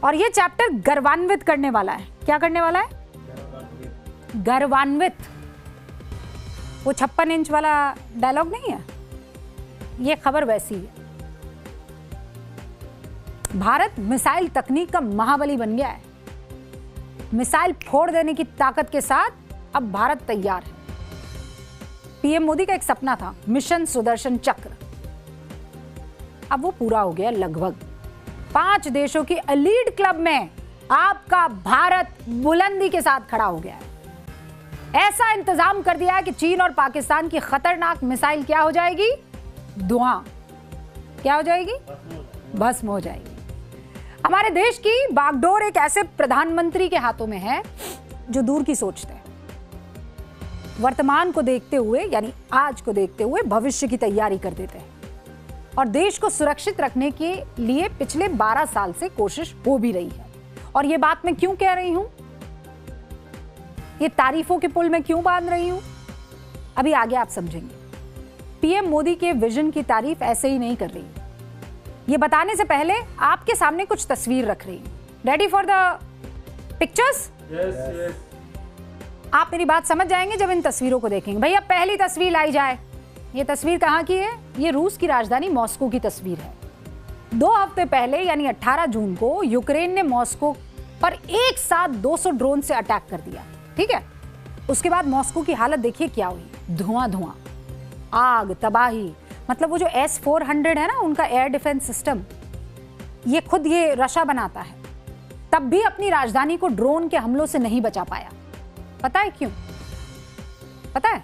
और ये चैप्टर गर्वान्वित करने वाला है। क्या करने वाला है? गर्वान्वित। वो 56 इंच वाला डायलॉग नहीं है, ये खबर वैसी है। भारत मिसाइल तकनीक का महाबली बन गया है। मिसाइल फोड़ देने की ताकत के साथ अब भारत तैयार है। पीएम मोदी का एक सपना था, मिशन सुदर्शन चक्र, अब वो पूरा हो गया लगभग। 5 देशों की एलीट क्लब में आपका भारत बुलंदी के साथ खड़ा हो गया है। ऐसा इंतजाम कर दिया है कि चीन और पाकिस्तान की खतरनाक मिसाइल क्या हो जाएगी? धुआं। क्या हो जाएगी? भस्म हो जाएगी। हमारे देश की बागडोर एक ऐसे प्रधानमंत्री के हाथों में है जो दूर की सोचते हैं, वर्तमान को देखते हुए यानी आज को देखते हुए भविष्य की तैयारी कर देते हैं और देश को सुरक्षित रखने के लिए पिछले 12 साल से कोशिश हो भी रही है। और ये बात मैं क्यों कह रही हूं, ये तारीफों के पुल में क्यों बांध रही हूं, अभी आगे आप समझेंगे। पीएम मोदी के विजन की तारीफ ऐसे ही नहीं कर रही, ये बताने से पहले आपके सामने कुछ तस्वीर रख रही हूं। Ready for the pictures? Yes. आप मेरी बात समझ जाएंगे जब इन तस्वीरों को देखेंगे। भैया पहली तस्वीर लाई जाए। ये तस्वीर कहाँ की है? ये रूस की राजधानी मॉस्को की तस्वीर है। 2 हफ्ते पहले यानी 18 जून को यूक्रेन ने मॉस्को पर एक साथ 200 ड्रोन से अटैक कर दिया, ठीक है। उसके बाद मॉस्को की हालत देखिए क्या हुई, धुआं, आग, तबाही। मतलब वो जो S-400 है ना, उनका एयर डिफेंस सिस्टम, ये खुद ये रशा बनाता है, तब भी अपनी राजधानी को ड्रोन के हमलों से नहीं बचा पाया। पता है क्यों? पता है?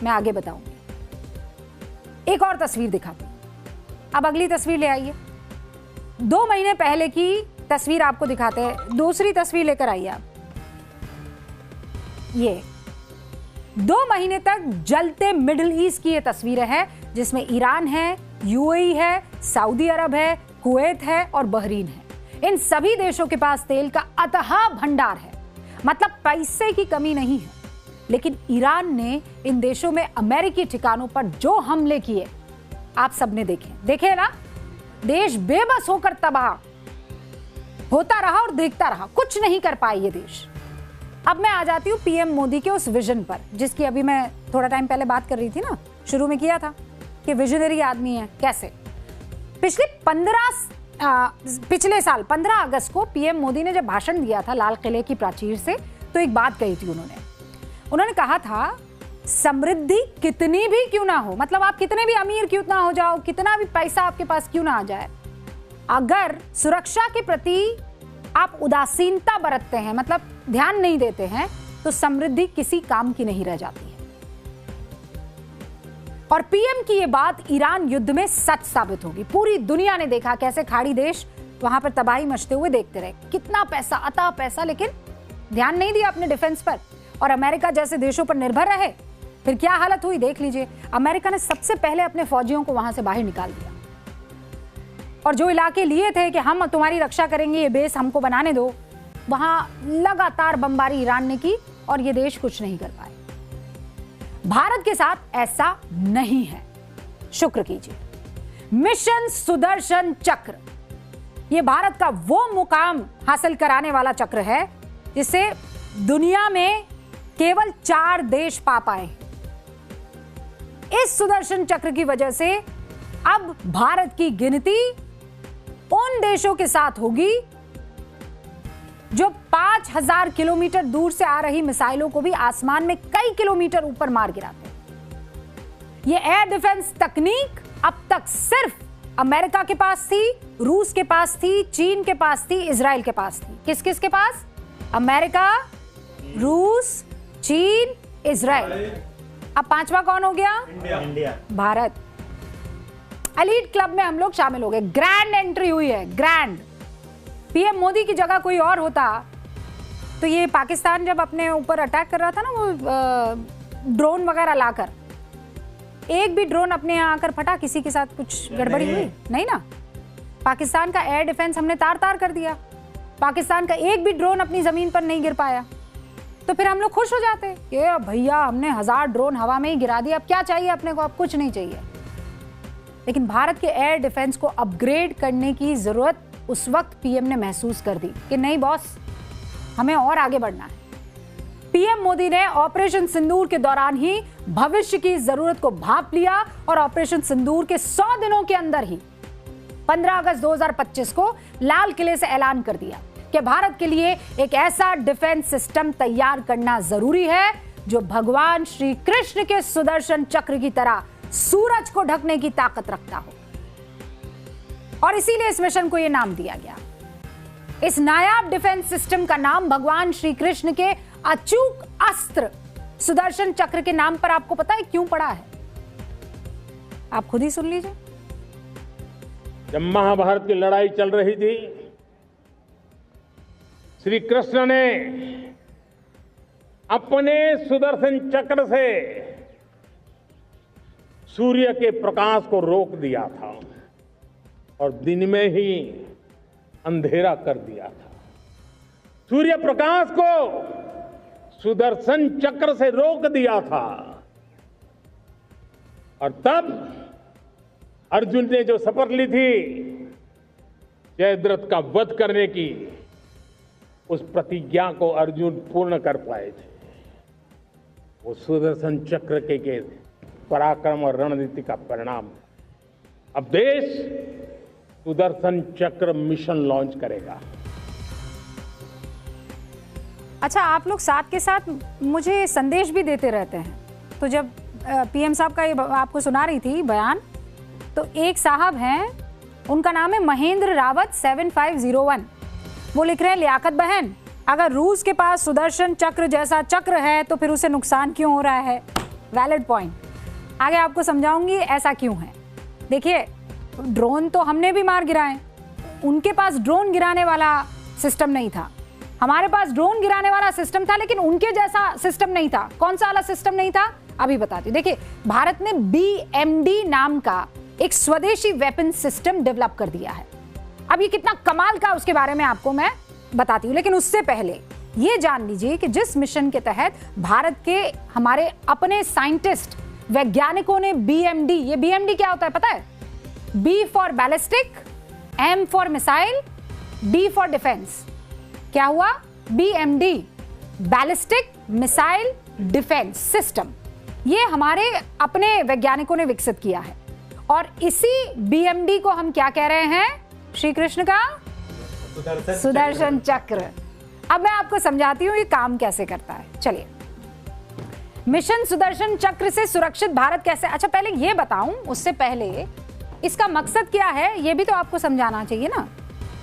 मैं आगे बताऊंगी। एक और तस्वीर दिखाती हूं। अब अगली तस्वीर ले आइए। 2 महीने पहले की तस्वीर आपको दिखाते हैं। दूसरी तस्वीर लेकर आइए आप। ये 2 महीने तक जलते मिडिल ईस्ट की ये तस्वीरें हैं, जिसमें ईरान है, यूएई है, सऊदी अरब है, कुवैत है और बहरीन है। इन सभी देशों के पास तेल का अथाह भंडार है, मतलब पैसे की कमी नहीं है। लेकिन ईरान ने इन देशों में अमेरिकी ठिकानों पर जो हमले किए आप सबने देखे ना। देश बेबस होकर तबाह होता रहा और देखता रहा, कुछ नहीं कर पाए ये देश। अब मैं आ जाती हूँ पीएम मोदी के उस विजन पर, जिसकी अभी मैं थोड़ा टाइम पहले बात कर रही थी ना, शुरू में किया था कि विजनरी आदमी है। कैसे? पिछले साल 15 अगस्त को पीएम मोदी ने जब भाषण दिया था लाल किले की प्राचीर से, तो एक बात कही थी उन्होंने कहा था, समृद्धि कितनी भी क्यों ना हो, मतलब आप कितने भी अमीर क्यों ना हो जाओ, कितना भी पैसा आपके पास क्यों ना आ जाए, अगर सुरक्षा के प्रति आप उदासीनता बरतते हैं, मतलब ध्यान नहीं देते हैं, तो समृद्धि किसी काम की नहीं रह जाती है। और पीएम की ये बात ईरान युद्ध में सच साबित होगी। पूरी दुनिया ने देखा कैसे खाड़ी देश वहां पर तबाही मचते हुए देखते रहे, कितना पैसा, अथाह पैसा, लेकिन ध्यान नहीं दिया अपने डिफेंस पर और अमेरिका जैसे देशों पर निर्भर रहे। फिर क्या हालत हुई देख लीजिए। अमेरिका ने सबसे पहले अपने फौजियों को वहां से बाहर निकाल दिया और जो इलाके लिए थे कि हम तुम्हारी रक्षा करेंगे, ये बेस हमको बनाने दो, वहां लगातार बमबारी ईरान ने की और ये देश कुछ नहीं कर पाए। भारत के साथ ऐसा नहीं है। शुक्र कीजिए, मिशन सुदर्शन चक्र ये भारत का वो मुकाम हासिल कराने वाला चक्र है जिसे दुनिया में केवल 4 देश पा पाए। इस सुदर्शन चक्र की वजह से अब भारत की गिनती उन देशों के साथ होगी जो 5000 किलोमीटर दूर से आ रही मिसाइलों को भी आसमान में कई किलोमीटर ऊपर मार गिराते हैं। यह एयर डिफेंस तकनीक अब तक सिर्फ अमेरिका के पास थी, रूस के पास थी, चीन के पास थी, इजराइल के पास थी। किस किस के पास? अमेरिका, रूस, चीन, इजराइल। अब 5वां कौन हो गया? इंडिया। भारत। एलीट क्लब में हम लोग शामिल हो गए। ग्रैंड एंट्री हुई है, ग्रैंड। पीएम मोदी की जगह कोई और होता तो ये पाकिस्तान जब अपने ऊपर अटैक कर रहा था ना, वो ड्रोन वगैरह लाकर, एक भी ड्रोन अपने यहाँ आकर फटा, किसी के साथ कुछ गड़बड़ी हुई नहीं ना। पाकिस्तान का एयर डिफेंस हमने तार तार कर दिया, पाकिस्तान का एक भी ड्रोन अपनी जमीन पर नहीं गिर पाया, तो फिर हम लोग खुश हो जाते कि भैया हमने 1000 ड्रोन हवा में ही गिरा दिया, अब क्या चाहिए अपने को, अब कुछ नहीं चाहिए। लेकिन भारत के एयर डिफेंस को अपग्रेड करने की जरूरत उस वक्त पीएम ने महसूस कर दी कि नहीं बॉस, हमें और आगे बढ़ना है। पीएम मोदी ने ऑपरेशन सिंदूर के दौरान ही भविष्य की जरूरत को भांप लिया और ऑपरेशन सिंदूर के 100 दिनों के अंदर ही 15 अगस्त 2025 को लाल किले से ऐलान कर दिया कि भारत के लिए एक ऐसा डिफेंस सिस्टम तैयार करना जरूरी है जो भगवान श्री कृष्ण के सुदर्शन चक्र की तरह सूरज को ढकने की ताकत रखता हो। और इसीलिए इस मिशन को यह नाम दिया गया। इस नायाब डिफेंस सिस्टम का नाम भगवान श्री कृष्ण के अचूक अस्त्र सुदर्शन चक्र के नाम पर आपको पता है क्यों पड़ा है? आप खुद ही सुन लीजिए। जब महाभारत की लड़ाई चल रही थी, श्री कृष्ण ने अपने सुदर्शन चक्र से सूर्य के प्रकाश को रोक दिया था और दिन में ही अंधेरा कर दिया था। सूर्य प्रकाश को सुदर्शन चक्र से रोक दिया था और तब अर्जुन ने जो शपथ ली थी जयद्रथ का वध करने की, उस प्रतिज्ञा को अर्जुन पूर्ण कर पाए थे। वो सुदर्शन चक्र के पराक्रम और रणनीति का परिणाम। अब देश सुदर्शन चक्र मिशन लॉन्च करेगा। अच्छा, आप लोग साथ के साथ मुझे संदेश भी देते रहते हैं। तो जब पीएम साहब का ये आपको सुना रही थी बयान, तो एक साहब हैं, उनका नाम है महेंद्र रावत 7501। वो लिख रहे हैं, लियाकत बहन, अगर रूस के पास सुदर्शन चक्र जैसा चक्र है तो फिर उसे नुकसान क्यों हो रहा है? Valid point. आगे आपको समझाऊंगी ऐसा क्यों है। देखिए, ड्रोन तो हमने भी मार गिराए, उनके पास ड्रोन गिराने वाला सिस्टम नहीं था। हमारे पास ड्रोन गिराने वाला सिस्टम था, लेकिन उनके जैसा सिस्टम नहीं था। कौन सा वाला सिस्टम नहीं था, अभी बताती हूं। देखिए, भारत ने BMD नाम का एक स्वदेशी वेपन सिस्टम डेवलप कर दिया है। अब ये कितना कमाल का, उसके बारे में आपको मैं बताती हूँ, लेकिन उससे पहले ये जान लीजिए कि जिस मिशन के तहत भारत के हमारे अपने साइंटिस्ट वैज्ञानिकों ने BMD, ये BMD क्या होता है पता है? B for ballistic, M for missile, D for defence. क्या हुआ? BMD, ballistic missile defence system. ये हमारे अपने वैज्ञानिकों ने विकसित किया है और इसी BMD को हम क्या कह रहे हैं? श्री कृष्ण का सुदर्शन चक्र। अब मैं आपको समझाती हूं ये काम कैसे करता है। चलिए, मिशन सुदर्शन चक्र से सुरक्षित भारत कैसे। अच्छा, पहले ये बताऊं, उससे पहले इसका मकसद क्या है ये भी तो आपको समझाना चाहिए ना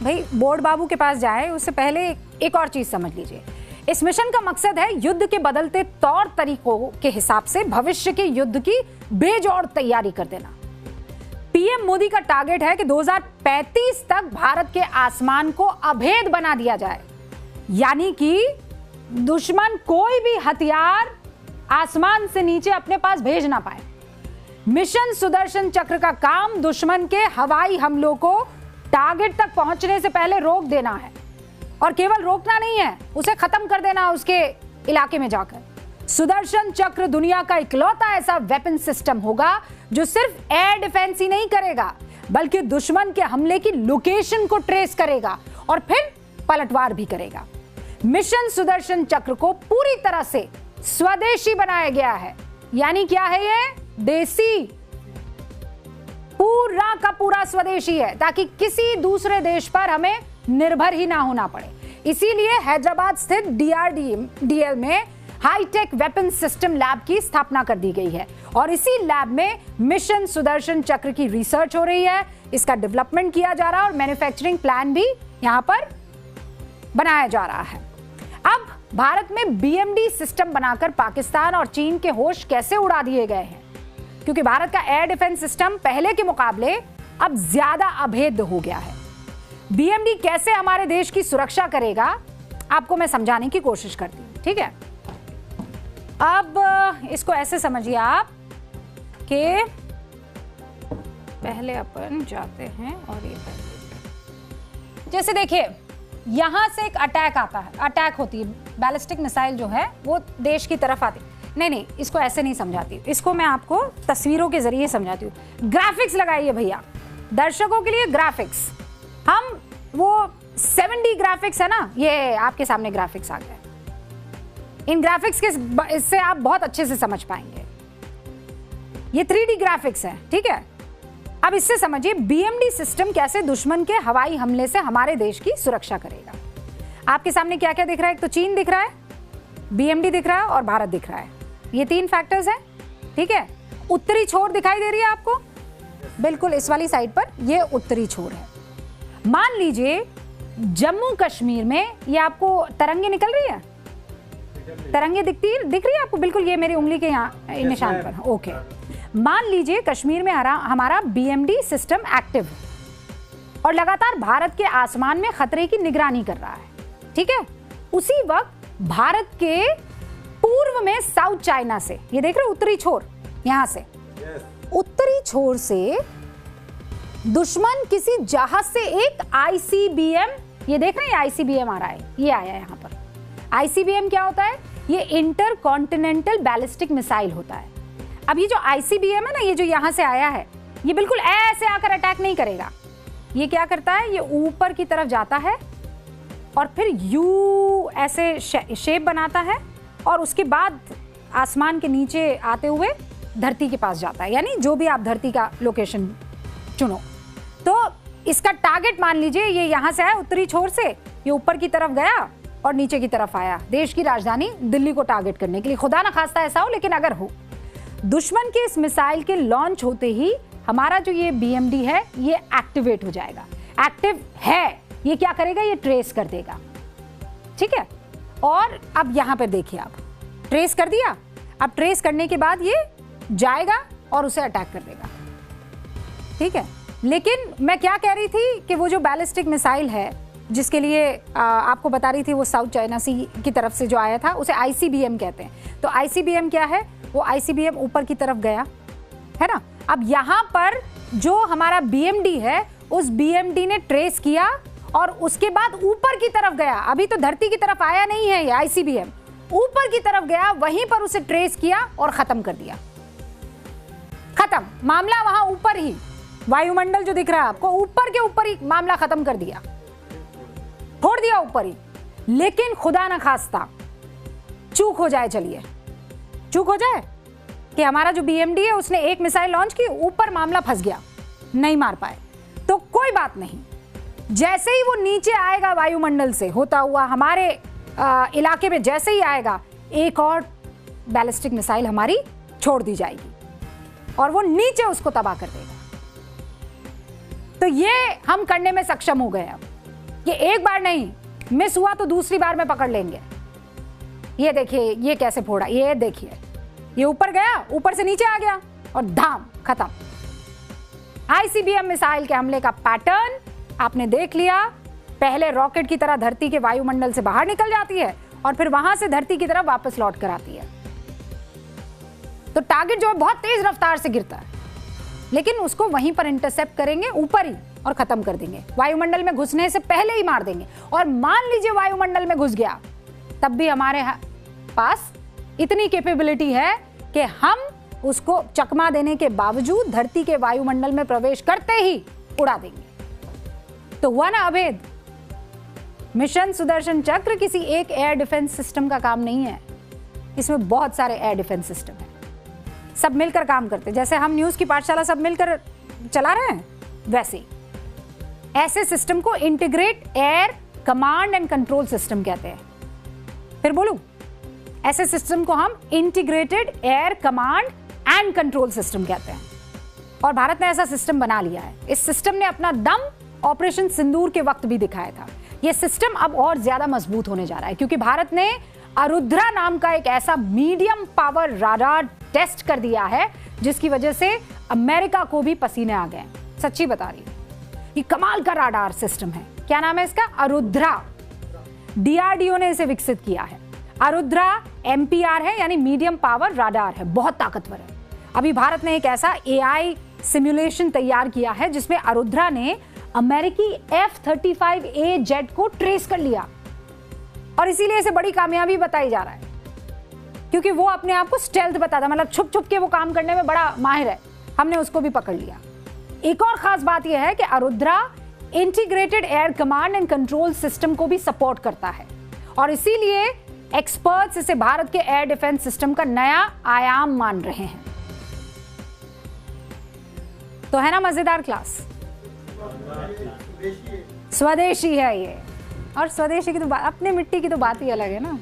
भाई। बोर्ड बाबू के पास जाए उससे पहले एक और चीज समझ लीजिए। इस मिशन का मकसद है युद्ध के बदलते तौर तरीकों के हिसाब से भविष्य के युद्ध की बेजोड़ तैयारी कर देना। पीएम मोदी का टारगेट है कि 2035 तक भारत के आसमान को अभेद बना दिया जाए, यानी कि दुश्मन कोई भी हथियार आसमान से नीचे अपने पास भेज ना पाए। मिशन सुदर्शन चक्र का काम दुश्मन के हवाई हमलों को टारगेट तक पहुंचने से पहले रोक देना है, और केवल रोकना नहीं है, उसे खत्म कर देना उसके इलाके में जाकर। सुदर्शन चक्र दुनिया का इकलौता ऐसा वेपन सिस्टम होगा जो सिर्फ एयर डिफेंस ही नहीं करेगा, बल्कि दुश्मन के हमले की लोकेशन को ट्रेस करेगा और फिर पलटवार भी करेगा। मिशन सुदर्शन चक्र को पूरी तरह से स्वदेशी बनाया गया है। यानी क्या है ये? देसी, पूरा का पूरा स्वदेशी है, ताकि किसी दूसरे देश पर हमें निर्भर ही ना होना पड़े। इसीलिए हैदराबाद स्थित DRDL में हाईटेक वेपन सिस्टम लैब की स्थापना कर दी गई है और इसी लैब में मिशन सुदर्शन चक्र की रिसर्च हो रही है, इसका डेवलपमेंट किया जा रहा है और मैन्युफैक्चरिंग प्लान भी यहां पर बनाया जा रहा है। अब भारत में BMD सिस्टम बनाकर पाकिस्तान और चीन के होश कैसे उड़ा दिए गए हैं, क्योंकि भारत का एयर डिफेंस सिस्टम पहले के मुकाबले अब ज्यादा अभेद्य हो गया है। BMD कैसे हमारे देश की सुरक्षा करेगा, आपको मैं समझाने की कोशिश करती हूं, ठीक है। अब इसको ऐसे समझिए आप कि पहले अपन जाते हैं और ये जैसे देखिए, यहां से एक अटैक आता है, अटैक होती है, बैलिस्टिक मिसाइल जो है वो देश की तरफ आती। नहीं, इसको ऐसे नहीं समझाती, इसको मैं आपको तस्वीरों के जरिए समझाती हूँ। ग्राफिक्स लगाइए भैया, दर्शकों के लिए ग्राफिक्स। हम वो 7D ग्राफिक्स है ना, ये आपके सामने ग्राफिक्स आ गए। इन ग्राफिक्स के इससे आप बहुत अच्छे से समझ पाएंगे। ये 3D ग्राफिक्स है, ठीक है। अब इससे समझिए BMD सिस्टम कैसे दुश्मन के हवाई हमले से हमारे देश की सुरक्षा करेगा। आपके सामने क्या क्या दिख रहा है? एक तो चीन दिख रहा है, BMD दिख रहा है और भारत दिख रहा है। ये 3 फैक्टर्स हैं, ठीक है। उत्तरी छोर दिखाई दे रही है आपको, बिल्कुल इस वाली साइड पर ये उत्तरी छोर है। मान लीजिए जम्मू कश्मीर में ये आपको तरंगे निकल रही है, तरंगे दिख रही है आपको, बिल्कुल ये मेरी उंगली के यहाँ निशान पर, ओके। मान लीजिए कश्मीर में हमारा BMD सिस्टम एक्टिव है और लगातार भारत के आसमान में खतरे की निगरानी कर रहा है, ठीक है। उसी वक्त भारत के पूर्व में साउथ चाइना से, ये देख रहे हो उत्तरी छोर, यहां से उत्तरी छोर से दुश्मन किसी जहाज से एक ICBM, ये देख रहे हैं ICBM आ रहा है, ये आया है यहां पर। ICBM क्या होता है? ये इंटर कॉन्टिनेंटल बैलिस्टिक मिसाइल होता है। अब ये जो ICBM है ना, ये जो यहां से आया है, ये बिल्कुल ऐसे आकर अटैक नहीं करेगा। ये क्या करता है? ये ऊपर की तरफ जाता है और फिर यू ऐसे शेप बनाता है और उसके बाद आसमान के नीचे आते हुए धरती के पास जाता है, यानी जो भी आप धरती का लोकेशन चुनो। तो इसका टारगेट मान लीजिए ये यहां से आया उत्तरी छोर से, ये ऊपर की तरफ गया और नीचे की तरफ आया देश की राजधानी दिल्ली को टारगेट करने के लिए। खुदा ना खास्ता ऐसा हो, लेकिन अगर हो, दुश्मन के इस मिसाइल के लॉन्च होते ही हमारा जो ये BMD है ये एक्टिवेट हो जाएगा। एक्टिव है, ये क्या करेगा? ये ट्रेस कर देगा, ठीक है। और अब यहां पर देखिए, आप ट्रेस कर दिया। अब ट्रेस करने के बाद ये जाएगा और उसे अटैक कर देगा, ठीक है। लेकिन मैं क्या कह रही थी कि वो जो बैलिस्टिक मिसाइल है जिसके लिए आपको बता रही थी, वो साउथ चाइना सी की तरफ से जो आया था उसे ICBM कहते हैं। तो ICBM क्या है? वो ICBM ऊपर की तरफ गया है ना। अब यहाँ पर जो हमारा BMD है, उस BMD ने ट्रेस किया और उसके बाद ऊपर की तरफ गया। अभी तो धरती की तरफ आया नहीं है ये ICBM, ऊपर की तरफ गया, वहीं पर उसे ट्रेस किया और खत्म कर दिया। खत्म मामला, वहां ऊपर ही वायुमंडल जो दिख रहा है आपको, ऊपर के ऊपर ही मामला खत्म कर दिया, छोड़ दिया ऊपर ही। लेकिन खुदा ना खास्ता चूक हो जाए, चलिए चूक हो जाए कि हमारा जो BMD है उसने एक मिसाइल लॉन्च की, ऊपर मामला फंस गया, नहीं मार पाए, तो कोई बात नहीं। जैसे ही वो नीचे आएगा वायुमंडल से होता हुआ हमारे इलाके में जैसे ही आएगा, एक और बैलिस्टिक मिसाइल हमारी छोड़ दी जाएगी और वो नीचे उसको तबाह कर देगा। तो ये हम करने में सक्षम हो गए। अब ये एक बार नहीं, मिस हुआ तो दूसरी बार में पकड़ लेंगे। ये देखिए ये कैसे फोड़ा, ये देखिए, ये ऊपर गया, ऊपर से नीचे आ गया और धाम खत्म। ICBM मिसाइल के हमले का पैटर्न आपने देख लिया। पहले रॉकेट की तरह धरती के वायुमंडल से बाहर निकल जाती है और फिर वहां से धरती की तरफ वापस लौट कर आती है। तो टारगेट जो है बहुत तेज रफ्तार से गिरता है, लेकिन उसको वहीं पर इंटरसेप्ट करेंगे ऊपर ही और खत्म कर देंगे। वायुमंडल में घुसने से पहले ही मार देंगे। और मान लीजिए वायुमंडल में घुस गया, तब भी हमारे पास इतनी कैपेबिलिटी है कि हम उसको चकमा देने के बावजूद धरती के वायुमंडल में प्रवेश करते ही उड़ा देंगे। तो हुआ ना अभेद। मिशन सुदर्शन चक्र किसी एक एयर डिफेंस सिस्टम का काम नहीं है, इसमें बहुत सारे एयर डिफेंस सिस्टम है, सब मिलकर काम करते हैं। जैसे हम न्यूज की पाठशाला सब मिलकर चला रहे हैं, वैसे ही ऐसे सिस्टम को integrate air command and control system कहते हैं। फिर बोलूं, ऐसे सिस्टम को हम integrated air command and control system कहते हैं। और भारत ने ऐसा सिस्टम बना लिया है। इस सिस्टम ने अपना दम ऑपरेशन सिंदूर के वक्त भी दिखाया था। यह सिस्टम अब और ज्यादा मजबूत होने जा रहा है, क्योंकि भारत ने आरुद्रा नाम का एक ऐसा मीडियम पावर राडार टेस्ट कर दिया है, जिसकी वजह से अमेरिका को भी पसीने आ गए। सच्ची बता रही हूं, ये कमाल का राडार सिस्टम है। क्या नाम है इसका? आरुद्रा। DRDO ने इसे विकसित किया है। आरुद्रा MPR है, यानी मीडियम पावर राडार है, बहुत ताकतवर है। अभी भारत ने एक ऐसा AI सिमुलेशन तैयार किया है जिसमें आरुद्रा ने अमेरिकी F-35A जेट को ट्रेस कर लिया, और इसीलिए इसे बड़ी कामयाबी बताई जा रहा है, क्योंकि वो अपने आप को स्टेल्थ बताता, मतलब छुप छुप के वो काम करने में बड़ा माहिर है। हमने उसको भी पकड़ लिया। एक और खास बात यह है कि Arudra integrated air command and control system को भी सपोर्ट करता है और इसीलिए एक्सपर्ट्स इसे भारत के एयर डिफेंस सिस्टम का नया आयाम मान रहे हैं। तो है ना मजेदार क्लास? स्वदेशी है ये, और स्वदेशी की तो बात, अपने मिट्टी की तो बात ही अलग है ना।